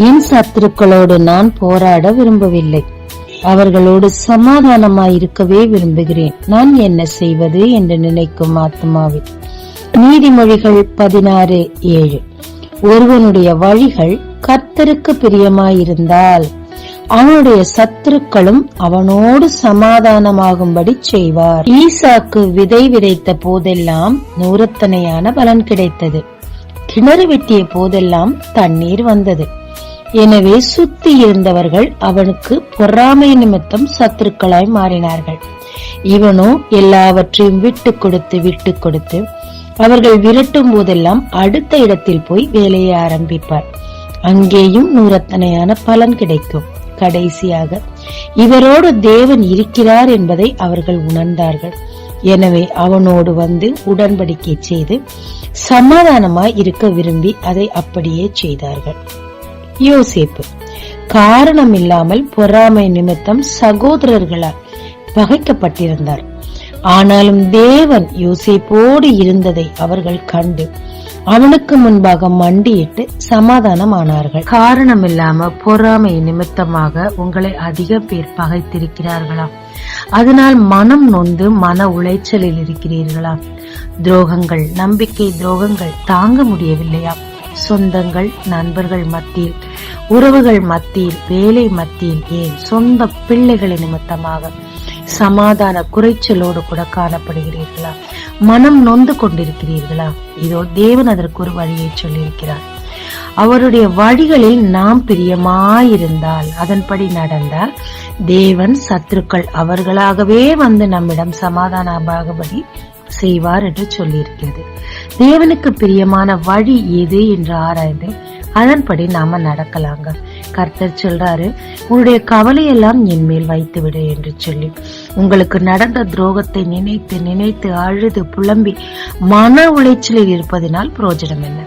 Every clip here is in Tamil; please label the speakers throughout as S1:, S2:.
S1: என் சத்துருக்களோடு நான் போராட விரும்பவில்லை, அவர்களோடு சமாதானமாயிருக்கவே விரும்புகிறேன். நான் என்ன செய்வது என்று நினைக்கும் ஆத்மாவே. நீதிமொழிகள் 16:7. ஒருவனுடைய வழிகள் கர்த்தருக்கு பிரியமாயிருந்தால் அவனுடைய சத்துருக்களும் அவனோடு சமாதானமாகும்படி செய்வார். ஈசாக்கு விதை விதைத்த போதெல்லாம் 100 பலன் கிடைத்தது. கிணறு வெட்டிய போதெல்லாம் தண்ணீர் வந்தது. எனவே சுத்தி இருந்தவர்கள் அவனுக்கு பொறாமை நிமித்தம் சத்துருக்களாய் மாறினார்கள். இவனோ எல்லாவற்றையும் விட்டு கொடுத்து அவர்கள் விரட்டும் போதெல்லாம் அடுத்த இடத்தில் போய் வேலையை ஆரம்பிப்பார். அங்கேயும் 100 பலன் கிடைக்கும். கடைசியாக இவரோடு தேவன் இருக்கிறார் என்பதை அவர்கள் உணர்ந்தார்கள். எனவே அவனோடு வந்து உடன்படிக்கை செய்து சமாதானமாய் இருக்க விரும்பி அதை அப்படியே செய்தார்கள். யோசேப்பு காரணம் இல்லாமல் பொறாமை நிமித்தம் சகோதரர்களால் பகைக்கப்பட்டிருந்தார். ஆனாலும் தேவன் யோசேப்போடு இருந்ததை அவர்கள் கண்டு அவனுக்கு முன்பாக மண்டியிட்டு சமாதானமானார்கள். காரணம் இல்லாம பொறாமை நிமித்தமாக உங்களை அதிக பேர் பகைத்திருக்கிறார்களா? அதனால் மனம் நொந்து மன உளைச்சலில் இருக்கிறீர்களா? துரோகங்கள், நம்பிக்கை துரோகங்கள் தாங்க முடியவில்லையா? சொந்தங்கள், நண்பர்கள் மத்தியில், உறவுகள் மத்தியில், வேலை மத்தியில், ஏன் சொந்த பிள்ளைகளின் நிமித்தமாக சமாதான குறைச்சலோடு கூட காணப்படுகிறீர்களா? மனம் நொந்து கொண்டிருக்கிறீர்களா? இதோ தேவன் அதற்கு ஒரு வழியை சொல்லியிருக்கிறார். அவருடைய வழிகளில் நாம் பிரியமாயிருந்தால், அதன்படி நடந்தால், தேவன் சத்துருக்கள் அவர்களாகவே வந்து நம்மிடம் சமாதானமாகபடி செய்வார் என்று சொல்லியிருக்கிறது. தேவனுக்கு பிரியமான வழி எது என்று ஆராய்ந்து அதன்படி நாம நடக்கலாங்க. கர்த்தர் சொல்றாரு, உன்னுடைய கவலையெல்லாம் என் மேல் வைத்து விடு என்று சொல்லி. உங்களுக்கு நடந்த துரோகத்தை நினைத்து நினைத்து அழுது புலம்பி மன உளைச்சலில் இருப்பதினால் பிரயோஜனம் என்ன?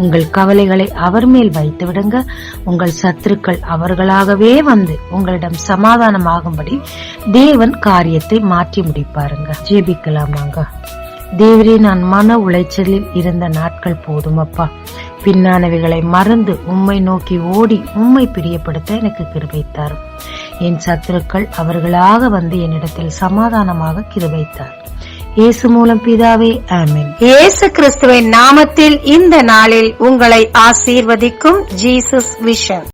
S1: உங்கள் கவலைகளை அவர் மேல் வைத்து விடுங்க. உங்கள் சத்துருக்கள் அவர்களாகவே வந்து உங்களிடம் சமாதானமாகும்படி தேவன் காரியத்தை மாற்றி முடிப்பாருங்க. ஜெபிக்கலாமாங்க. தேவரே, நான் மன உளைச்சலில் இருந்த நாட்கள் போதும் அப்பா. பின்னானவைகளை மறந்து உம்மை நோக்கி ஓடி உம்மை பிரியப்படுத்த எனக்கு கிருபை தாரும். என் சத்துருக்கள் அவர்களாக வந்து என்னிடத்தில் சமாதானமாக கிருபை தாரும். இயேசு மூலம் பிதாவே, ஆமென்.
S2: இயேசு கிறிஸ்துவின் நாமத்தில் இந்த நாளில் உங்களை ஆசீர்வதிக்கும் ஜீசஸ் விஷன்.